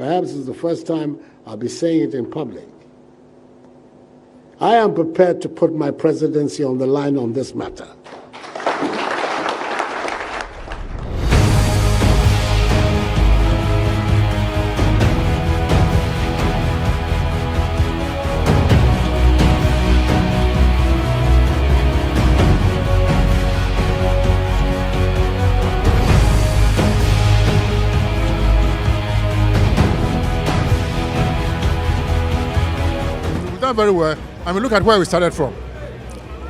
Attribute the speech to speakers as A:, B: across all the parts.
A: Perhaps it's the first time I'll be saying it in public. I am prepared to put my presidency on the line on this matter.
B: Very well. I mean, look at where we started from.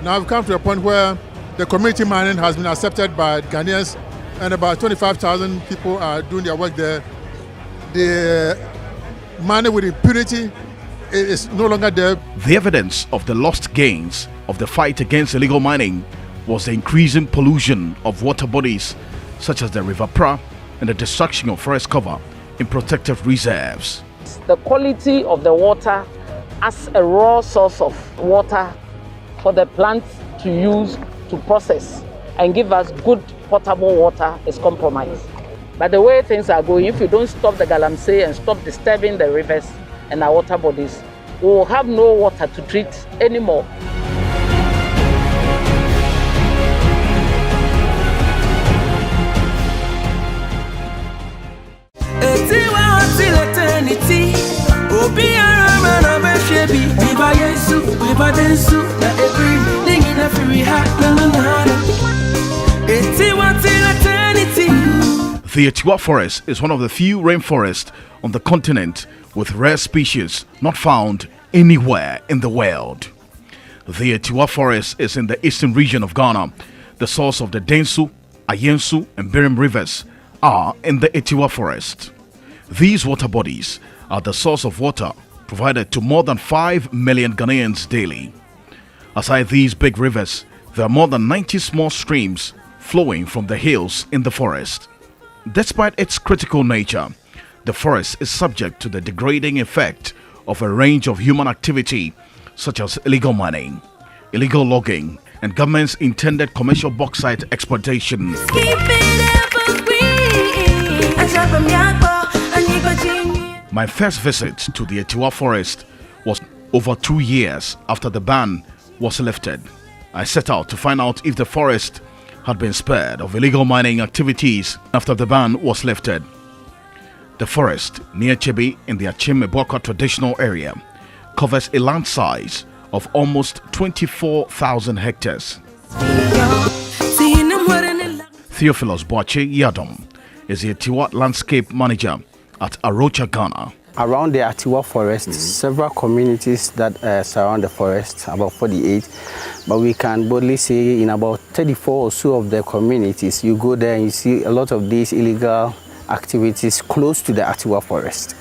B: Now we've come to a point where the community mining has been accepted by Ghanaians, and about 25,000 people are doing their work there. The mining with impunity is no longer there.
C: The evidence of the lost gains of the fight against illegal mining was the increasing pollution of water bodies such as the River Pra and the destruction of forest cover in protected reserves.
D: The quality of the water as a raw source of water for the plants to use to process and give us good potable water is compromised. But the way things are going, if you don't stop the galamsey and stop disturbing the rivers and our water bodies, we will have no water to treat anymore.
C: The Atewa forest is one of the few rainforests on the continent with rare species not found anywhere in the world. The Atewa forest is in the eastern region of Ghana. The source of the Densu, Ayensu, and Birim rivers are in the Atewa forest. These water bodies are the source of water provided to more than 5 million Ghanaians daily. Aside these big rivers, there are more than 90 small streams flowing from the hills in the forest. Despite its critical nature, the forest is subject to the degrading effect of a range of human activity such as illegal mining, illegal logging, and government's intended commercial bauxite exploitation. My first visit to the Atewa forest was over 2 years after the ban was lifted. I set out to find out if the forest had been spared of illegal mining activities after the ban was lifted. The forest near Chebi in the Achim-Eboka traditional area covers a land size of almost 24,000 hectares. Theophilus Boache Yadom is the Atewa landscape manager at Arocha, Ghana.
E: Around the Atewa forest, several communities that surround the forest, about 48, but we can boldly say in about 34 or so of the communities, you go there and you see a lot of these illegal activities close to the Atewa forest.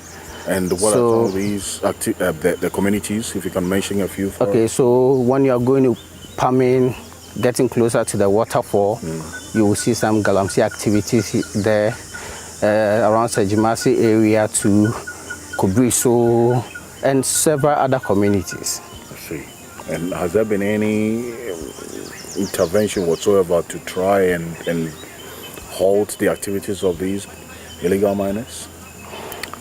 F: And what are some of these the communities, if you can mention a few for
E: Okay,
F: us?
E: so when you are going to Pamin, getting closer to the waterfall, you will see some galamsey activities there, around Sajimasi area to Kubriso, and several other communities.
F: I see. And has there been any intervention whatsoever to try and halt the activities of these illegal miners?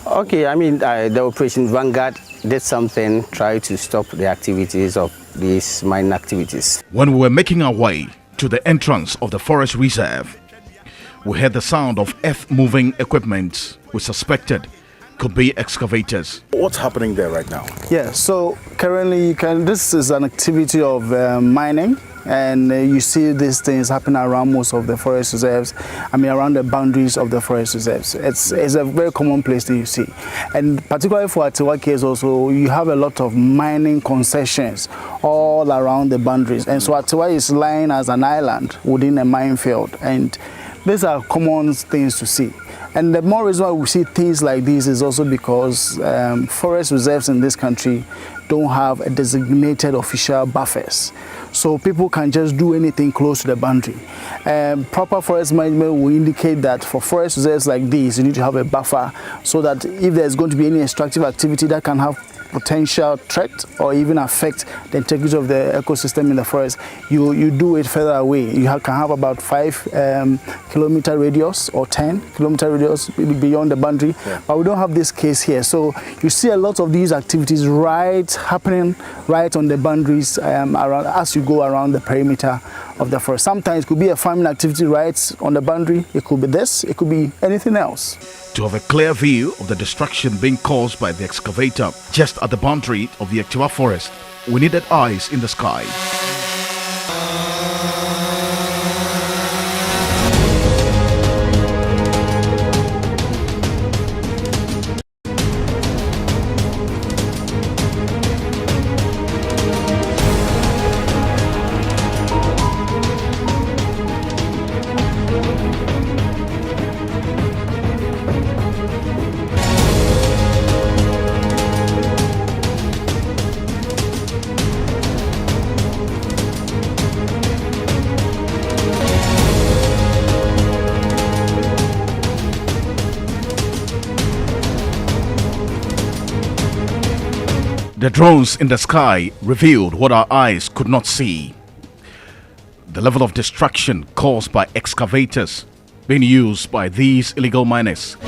E: Okay, I mean, the Operation Vanguard did something, try to stop the activities of these mining activities.
C: When we were making our way to the entrance of the forest reserve, we heard the sound of earth-moving equipment we suspected could be excavators.
F: What's happening there right now?
G: Yeah, so currently this is an activity of mining, and you see these things happening around most of the forest reserves. I mean, around the boundaries of the forest reserves. It's a very common place that you see. And particularly for Atewa case also, you have a lot of mining concessions all around the boundaries. And so Atewa is lying as an island within a minefield. And these are common things to see. And the more reason why we see things like this is also because forest reserves in this country don't have a designated official buffers. So people can just do anything close to the boundary. Proper forest management will indicate that for forest reserves like this, you need to have a buffer so that if there's going to be any extractive activity that can have potential threat or even affect the integrity of the ecosystem in the forest, you do it further away. You can have about 5 kilometer radius or 10 kilometer radius beyond the boundary, but we don't have this case here. So you see a lot of these activities happening right on the boundaries around as you go around the perimeter of the forest. Sometimes it could be a farming activity right on the boundary. It could be this, it could be anything else.
C: To have a clear view of the destruction being caused by the excavator just at the boundary of the Atewa forest, we needed eyes in the sky. The drones in the sky revealed what our eyes could not see. The level of destruction caused by excavators being used by these illegal miners.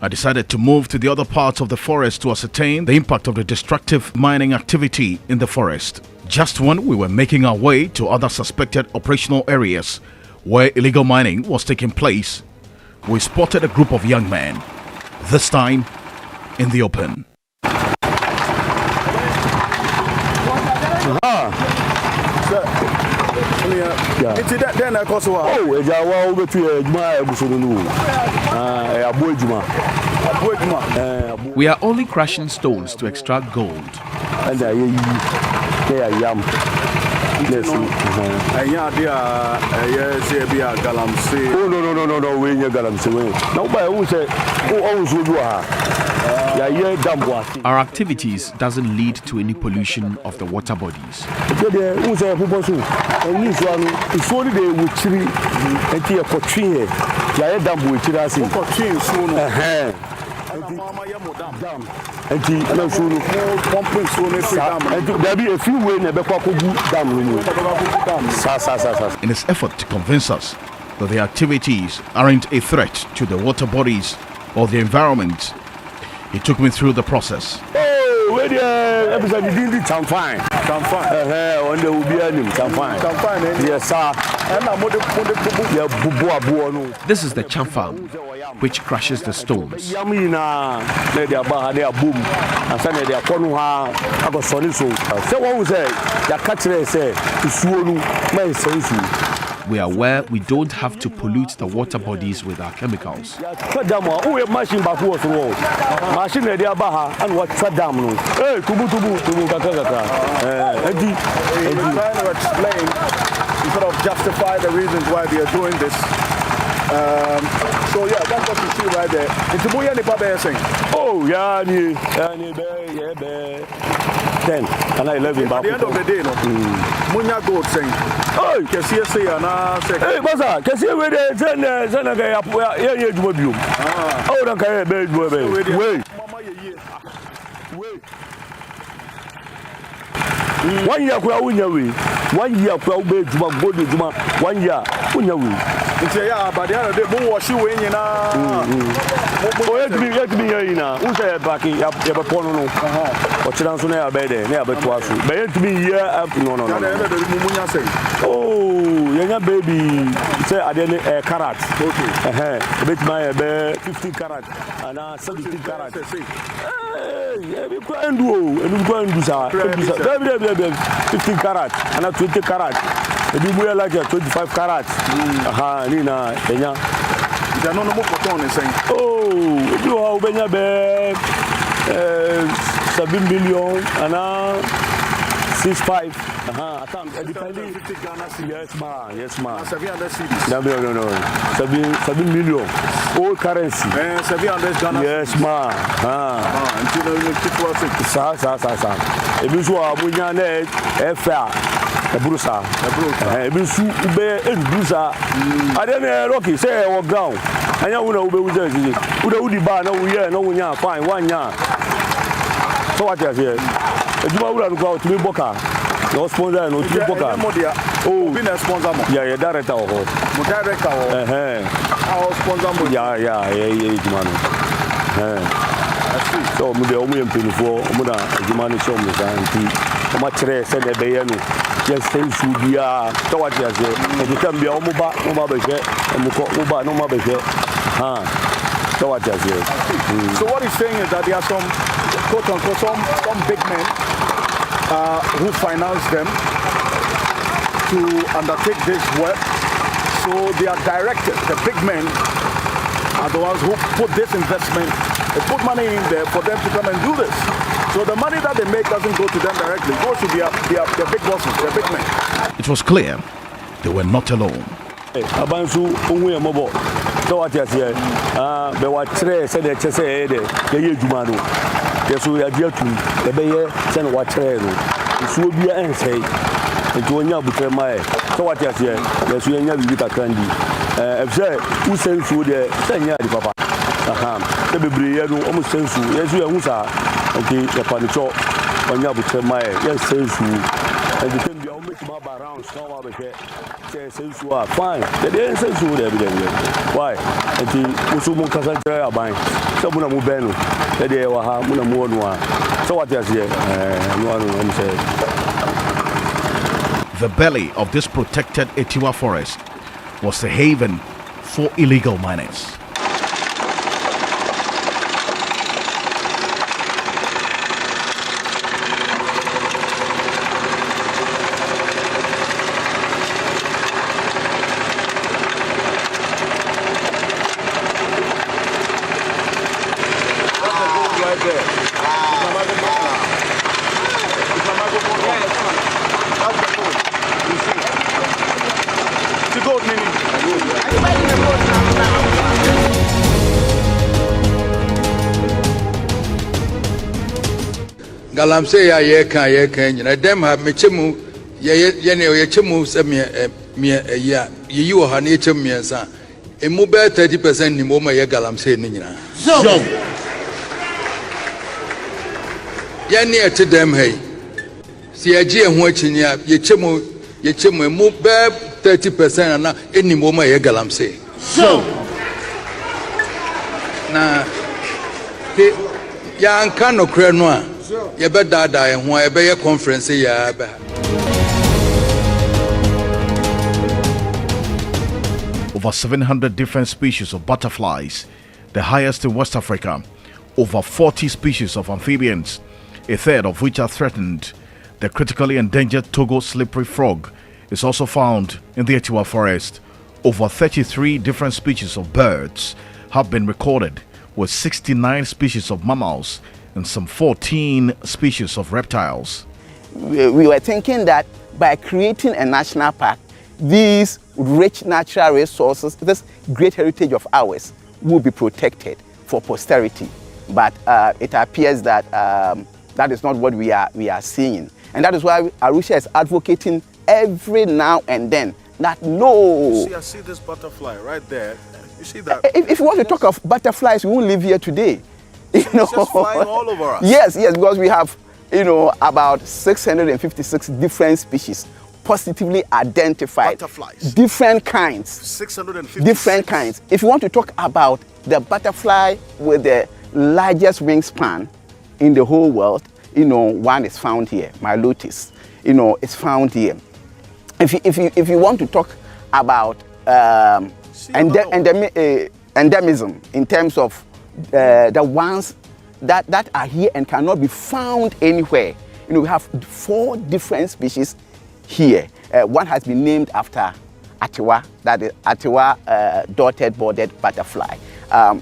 C: I decided to move to the other parts of the forest to ascertain the impact of the destructive mining activity in the forest. Just when we were making our way to other suspected operational areas where illegal mining was taking place, we spotted a group of young men, this time in the open.
H: We are only crushing stones to extract gold. Our activities doesn't lead to any pollution of the water bodies.
C: In its effort to convince us that the activities aren't a threat to the water bodies or the environment, he took me through the process.
H: This is the chamfam, which crushes the stones. We are aware we don't have to pollute the water bodies with our chemicals.
F: You sort of justify the reasons why they are doing this. So yeah, that's what you see right there. It's a boy and the saying. Oh yeah, 10 and 11. At the end of the day, no. Munya gold saying. Oh, can see say na say. Hey, Baza, can see where the Zanaga oh, don't carry bed. Wait. Wait. 1 year kwa unya we 1 year kwa ube juma godo juma 1 year unya we nti ya ba dia de bo washi we nyina o yetimi yina unse baki ya be pono no o tira nso na ya be de na ya be to aso be yetimi ya no na de munya say oh yenya baby say ade ne carat okay bet my be 15 carat ana 17 carat yeah be kwandu sa 15 carat and 20 carat. Maybe we are like 25 carat. Aha, Nina, Kenya. You don't know what on is saying. Oh, you have been a 7 billion and 6.5. Aha, I think depending. Yes, ma. No. 7 million. All currency. 700 Ghana. Yes, ma. Until you keep working. Sa. If you are Munyane, fair. The Brusa. If you be in Brusa, I don't know, Rocky, say, or ground. anya wo na wo be wo say wo da wo di ba na wo ye na wo nya fine one nya so what you say ejuma wura no kwa otumi boka no sponsor no otumi boka oh be na sponsor mo yeah director ho mo director ho our sponsor mo yeah ejuma no so mo de o mo yempinifo mo da ejuma no show mo santi o ma kire se de be ye no just sense bia so what you say e dey bia o mo ba be hwe mo ko mo ba no ma be hwe so what you say
I: so what he's saying is that there are some quote unquote some big men who finance them to undertake this work. So they are directed. The big men are the ones who put this investment, they put money in there for them to come and do this. So the money that they make doesn't go to them directly. It goes to their big bosses, their big men.
C: It was clear they were not alone.
F: Abansu unwe mobo. So what you say? Be wa tre se de chese e de ye djuma no. Yesu ya dia tu e be ye se no wa tre no. Su bia ensei. Enti onya butre mai. So what you say? Yesu nya bibi kakandi. E say u sensu de senya di papa. Aha. E bebre ye no o mu sensu. Yesu ya hu sa. Okay, ya pa ni cho. Onya butre mai. Ye sensu. And the thing be how much more around small over here. Sense you are fine. They didn't sense you there. Why? And the Musumu Casantra are buying. Some Muna Mubeno. They were Muna Muanua. So what you say?
C: The belly of this protected Atewa forest was a haven for illegal miners.
J: Galamsey ya ye kan nyina dem ha mechemu ye ne ye chemu se me ya yi wo ha ne chemu miensa emu be 30% ni mo ma ye galamsey ni nyina so ya ne ete dem hey si ya ji ehu achinyi ye chemu emu be 30% na eni mo ma ye galamsey so na ke ya anka no kre no a conference
C: Over 700 different species of butterflies, the highest in West Africa. Over 40 species of amphibians, a third of which are threatened. The critically endangered Togo slippery frog is also found in the Atewa forest. Over 33 different species of birds have been recorded, with 69 species of mammals and some 14 species of reptiles.
K: We were thinking that by creating a national park, these rich natural resources, this great heritage of ours, will be protected for posterity. But it appears that that is not what we are seeing. And that is why Arusha is advocating every now and then that no.
I: I see this butterfly right there. You see that?
K: If you want to talk of butterflies, we won't live here today.
I: It's just flying all over us.
K: Yes, because we have, about 656 different species positively identified.
I: Butterflies.
K: Different kinds.
I: 656.
K: Different kinds. If you want to talk about the butterfly with the largest wingspan in the whole world, one is found here. Milotis, is found here. If you want to talk about endemism in terms of the ones that are here and cannot be found anywhere. We have 4 different species here. One has been named after Atewa, that is Atewa dotted bordered butterfly.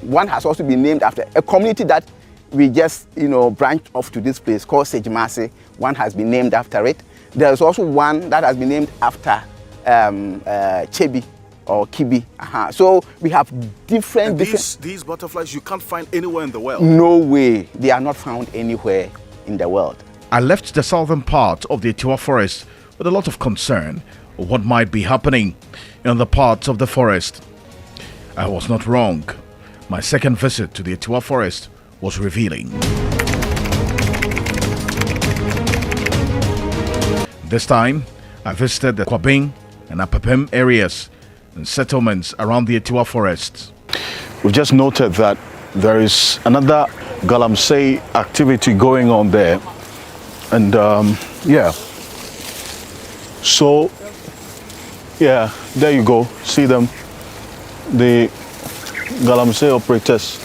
K: One has also been named after a community that we just branched off to this place called Sejimase. One has been named after it. There's also one that has been named after Chebi or Kibi. So we have different.
I: These butterflies you can't find anywhere in the world.
K: No way, they are not found anywhere in the world.
C: I left the southern part of the Atewa forest with a lot of concern of what might be happening in the parts of the forest. I was not wrong. My second visit to the Atewa forest was revealing. This time, I visited the Kwabing and Apapem areas and settlements around the Atewa forests.
I: We've just noted that there is another Galamsey activity going on there. And yeah. So, yeah, there you go. See them. The Galamsey operators.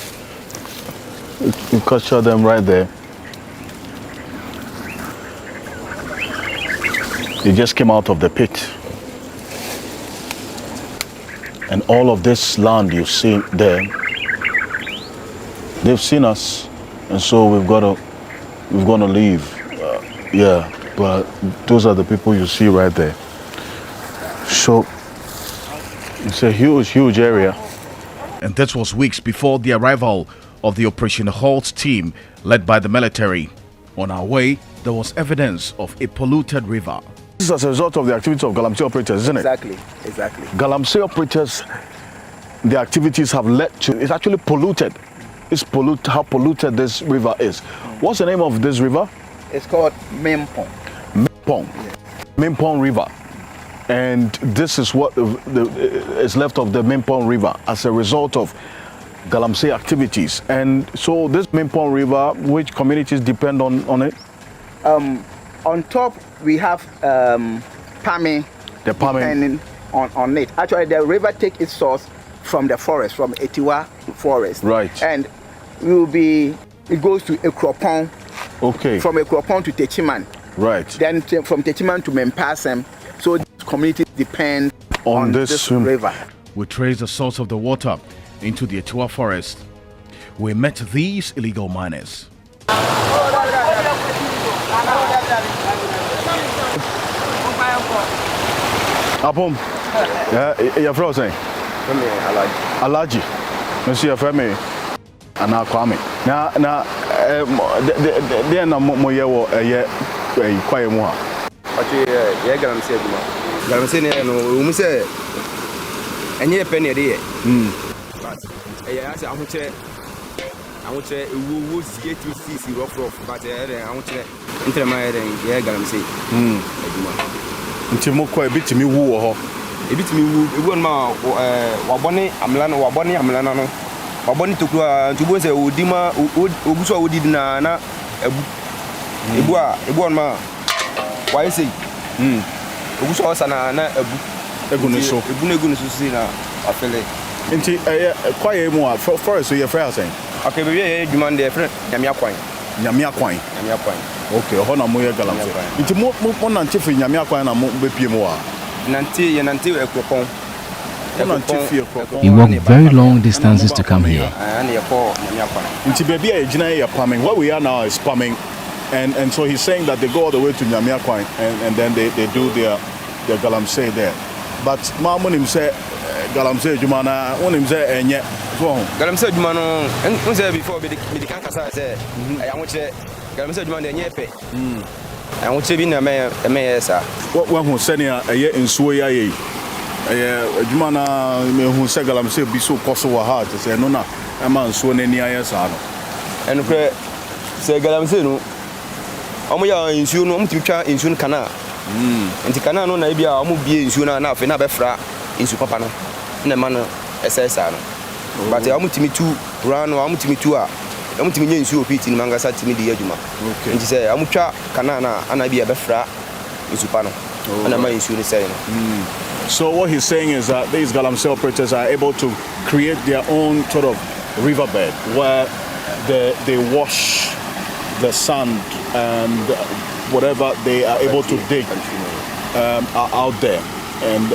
I: You capture them right there. They just came out of the pit. And all of this land you see there, they've seen us, and so we've got to leave. Yeah, but those are the people you see right there. So it's a huge area.
C: And this was weeks before the arrival of the Operation Halt team led by the military. On our way, there was evidence of a polluted river.
I: This is as a result of the activities of Galamsey operators, isn't it?
K: Exactly.
I: Galamsey operators, the activities have led to, it's actually polluted. How polluted this river is. What's the name of this river?
K: It's called Mimpong.
I: Mimpong River. And this is what is left of the Mimpong River as a result of Galamsey activities. And so this Mimpong River, which communities depend on it?
K: On top, we have Pami.
I: The Pami.
K: Depending on it. Actually, the river takes its source from the forest, from Atewa forest.
I: Right.
K: And it goes to Ekropon.
I: Okay.
K: From Ekropon to Techiman.
I: Right.
K: Then from Techiman to Mempasem. So these communities depend on this river.
C: We traced the source of the water into the Atewa forest. We met these illegal miners.
I: Apom, you're frozen. Alaji. Monsieur, you're from me. And I'll come in. Now, they're not more quite more.
L: Yeah, Galamsey. Galamsey, no, we say, and you're penny a day. I want to get to see rough, but I want to enter my yeah, Galamsey.
I: Until more quite a bit to me woo or
L: a bit to me woo, Waboni, Amlano, Waboni to go say, Udima, Ubuso, Udina, Ebuan, why is it? Ubuso Sana, Ebuneso, Ebunegunusina, I feel it.
I: Into quite a more forest, so your friend saying.
L: Okay, we demand their friend,
I: Yamia coin. Okay, Hona Moya Galamsey. Into more Nantifi, Yamia coin and Bepimoa.
L: Nanti, Ekropon.
M: He walked very long distances to come here.
I: Into baby, a palming. What we are now is palming. And so he's saying that they go all the way to Nyamia Coin and then they do their Galamsey there. But Mamunim said Galamsey Jumana, one him say and yet
L: Galamsey Jumano, and say before the Kankasa said, I want to Galamsey Juman and Yepe. I want to be a mayor, sir. What
I: one who sent a year in Suya, Jumana, who said Galamsey be so possible hard to say, no, a man sworn in the ISR.
L: And say Galamsey. Omoya insuno mtitwa insuno kana nti kana no na bia omo bie insuno na afi na befra insu papa no na ma no SSR no but omo timitu run omo timitu a omo timinye insu opiti ni mangasa timi di aduma nti say omo twa kana na ana bia befra insu pa no na ma insuno say no.
I: So what he's saying is that these Galamsey operators are able to create their own sort of riverbed where they wash the sand and whatever they are able to dig are out there, and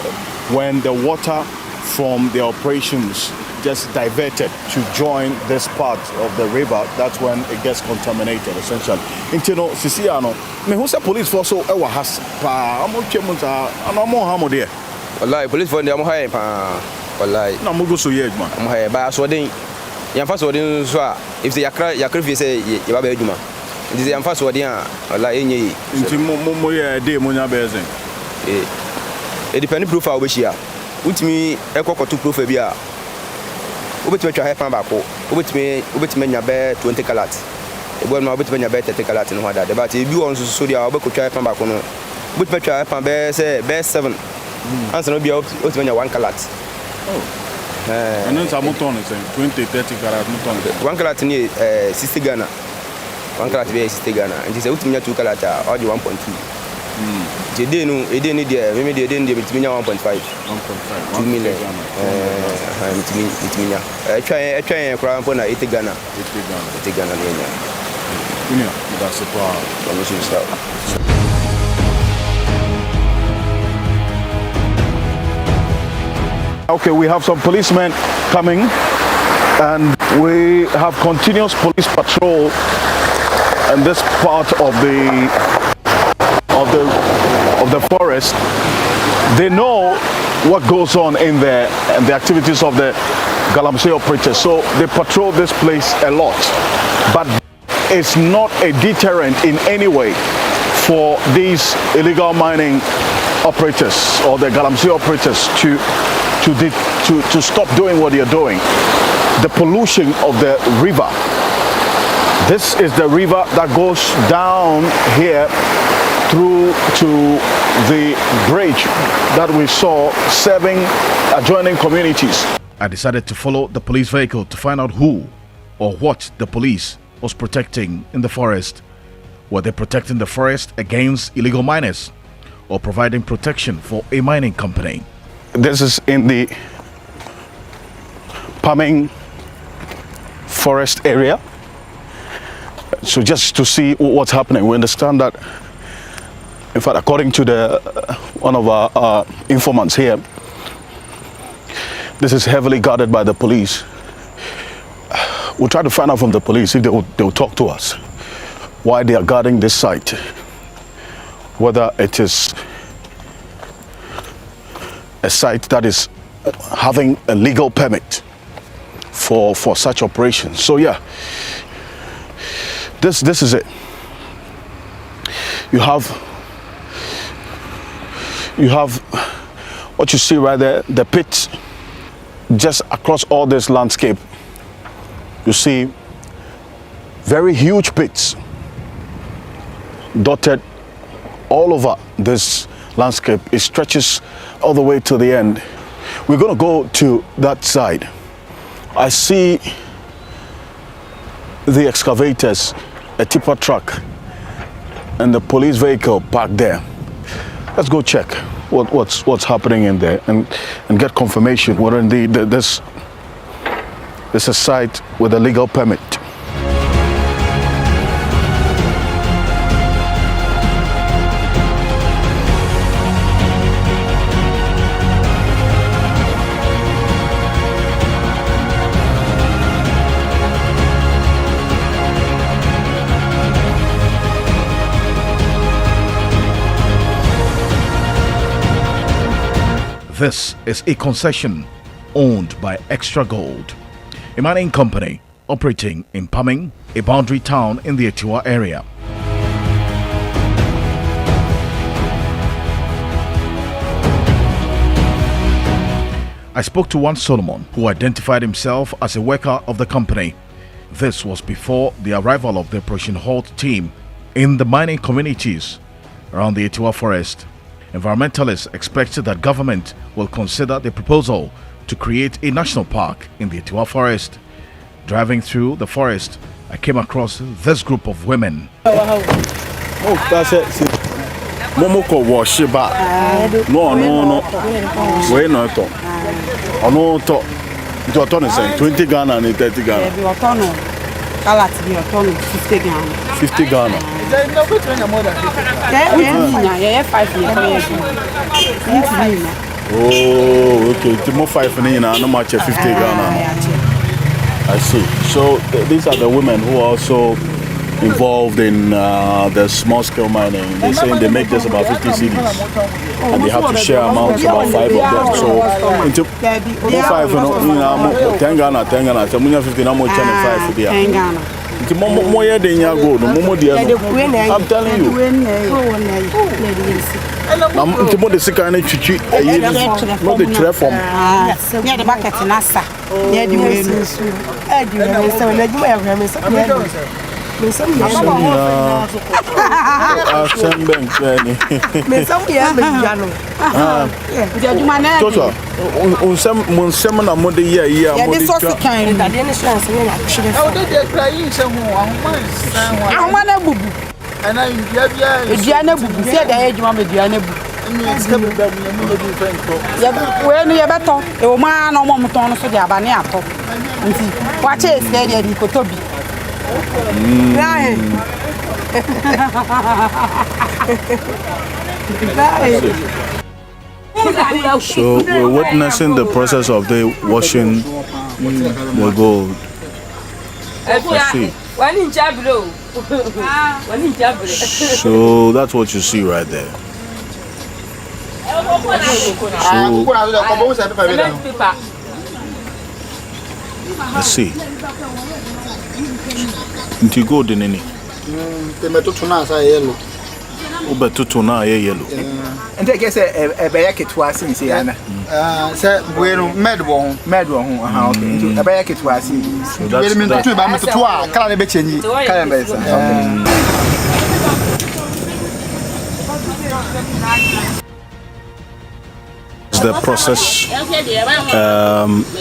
I: when the water from the operations just diverted to join this part of the river, that's when it gets contaminated essentially. Intino Siciano, me who say police force so ewa has pa amo chemunta amo hamo there.
L: Wallahi police force amo haye pa wallahi.
I: Na mo go so ye adwuma.
L: Amo haye ba so den yamfa so den so a if say yakra fi say ye ba ba adwuma. This is first word here. Allah enye.
I: Nti mo ye dey mo nya bezen.
L: E depend profile we share. Untimi ekokoto profile bia wobɛtumi atwa pan baako wobɛtumi nya bɛɛ 20 karat ebɔ no wobɛtumi nya bɛɛ 30 karat no ho ada but ebi wɔ nso so dia wobɛkɔtwa pan baako no wobɛtumi atwa pan bɛɛ 7 ansa no bia wobɛtumi nya 1 karat
I: and then some ton is 20 30 karat ton
L: 1 karat ni 60 Ghana 1 karat be 60 Ghana and say wobɛtumi nya 2 karat or 1.2 Jede no ede ni dia me de ede ni bitimi nya 1.5 2 million bitimi nya etwa kra mpo na 80 Ghana ni nya
I: kunya that's a problem
L: commission staff.
I: Okay, we have some policemen coming and we have continuous police patrol in this part of the forest. They know what goes on in there and the activities of the Galamsey operators, so they patrol this place a lot, but it's not a deterrent in any way for these illegal mining operators or the Galamsey operators to stop doing what they're doing. The pollution of the river. This is the river that goes down here through to the bridge that we saw serving adjoining communities.
C: I decided to follow the police vehicle to find out who or what the police was protecting in the forest. Were they protecting the forest against illegal miners or providing protection for a mining company?
I: This is in the Paming forest area. So just to see what's happening, we understand that, in fact, according to one of our informants here, this is heavily guarded by the police. We'll try to find out from the police if they will talk to us why they are guarding this site, whether it is a site that is having a legal permit for such operations. So yeah, this is it. You have what you see right there, the pits. Just across all this landscape, you see very huge pits dotted all over this landscape. It stretches all the way to the end. We're going to go to that side. I see the excavators, a tipper truck, and the police vehicle parked there. Let's go check what's happening in there and get confirmation whether indeed this is a site with a legal permit.
C: This is a concession owned by Extra Gold, a mining company operating in Paming, a boundary town in the Atewa area. I spoke to one Solomon who identified himself as a worker of the company. This was before the arrival of the Operation Halt team in the mining communities around the Atewa forest. Environmentalists expect that government will consider the proposal to create a national park in the Atewa forest. Driving through the forest, I came across this group of women.
I: Oh, that's it. Momoko wash ba. No. Wait, no. Oh, no, to. You are saying 20 Ghana and 30 Ghana.
N: 50 Ghana.
I: 50 Ghana. Oh, okay. Timo 5 and no much 50 Ghana. I see. So these are the women who are also involved in the small scale mining. They're saying they make just about 50 cedis and they have to share amounts about 5 of them. So into 5 10 Ghana, 10 Ghana, so 50 no more 5 for there.
N: 10 Ghana.
I: Moya de Yago, Momo de I'm telling you. Timo de Sika and Chichi, not the telephone.
N: Near the market in Assa. Near the way.
I: So we're witnessing the process of the washing the gold. Let's see. So that's what you see right there. Let's see. Into gold in any. Ube tutuna yellow.
O: And I guess a bayak was in Siena. Sir, bueno, medwon. Okay. A bayak was in. So that's
I: the process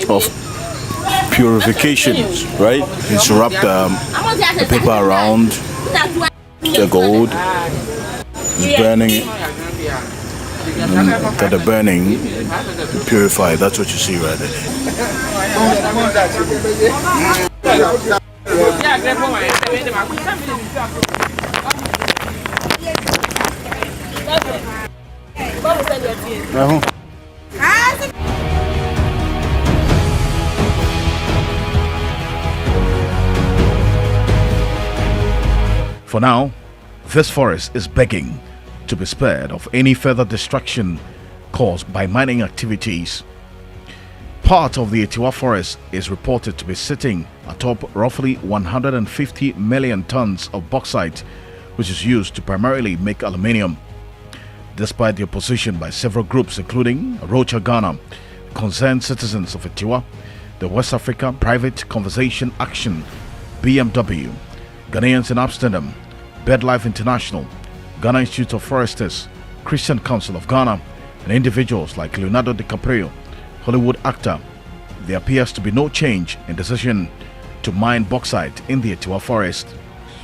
I: of purification, right? It's wrapped the paper around the gold, it's burning it, and after the burning, purify. That's what you see right there.
C: For now, this forest is begging to be spared of any further destruction caused by mining activities. Part of the Atewa forest is reported to be sitting atop roughly 150 million tons of bauxite, which is used to primarily make aluminium. Despite the opposition by several groups including Rocha Ghana, Concerned Citizens of Atewa, the West Africa Private Conservation Action, BMW, Ghanaians in Amsterdam, BirdLife International, Ghana Institute of Foresters, Christian Council of Ghana, and individuals like Leonardo DiCaprio, Hollywood actor, there appears to be no change in decision to mine bauxite in the Atewa forest.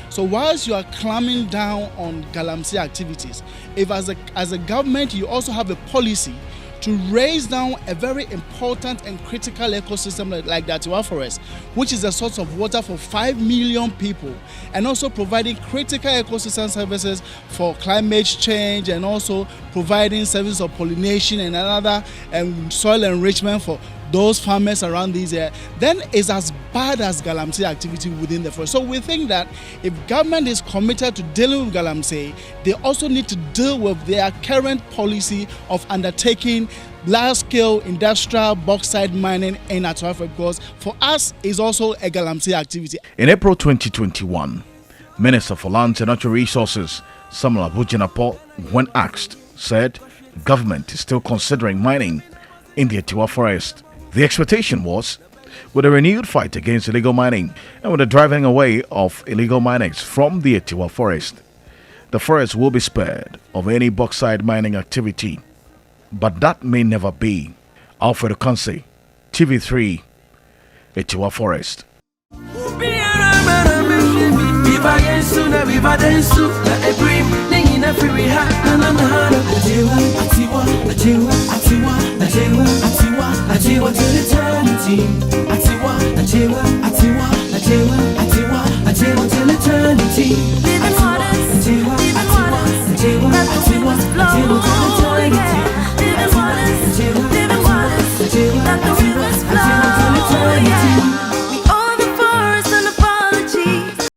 P: So whilst you are clamping down on galamsey activities, if as a government you also have a policy to raise down a very important and critical ecosystem like the Atewa forest, which is a source of water for 5 million people, and also providing critical ecosystem services for climate change, and also providing services of pollination and another soil enrichment for those farmers around these areas, then it's as bad as galamsey activity within the forest. So we think that if government is committed to dealing with galamsey, they also need to deal with their current policy of undertaking large-scale industrial bauxite mining in Atewa, because for us it's also a galamsey activity.
C: In April 2021, Minister for Lands and Natural Resources Samuel Abujinapo, when asked, said government is still considering mining in the Atewa forest. The expectation was, with a renewed fight against illegal mining and with the driving away of illegal miners from the Atewa forest, the forest will be spared of any bauxite mining activity. But that may never be. Alfred Okanse, TV3, Atewa Forest.
Q: Viva Yesu na viva densu na ebrim ningi na free ha na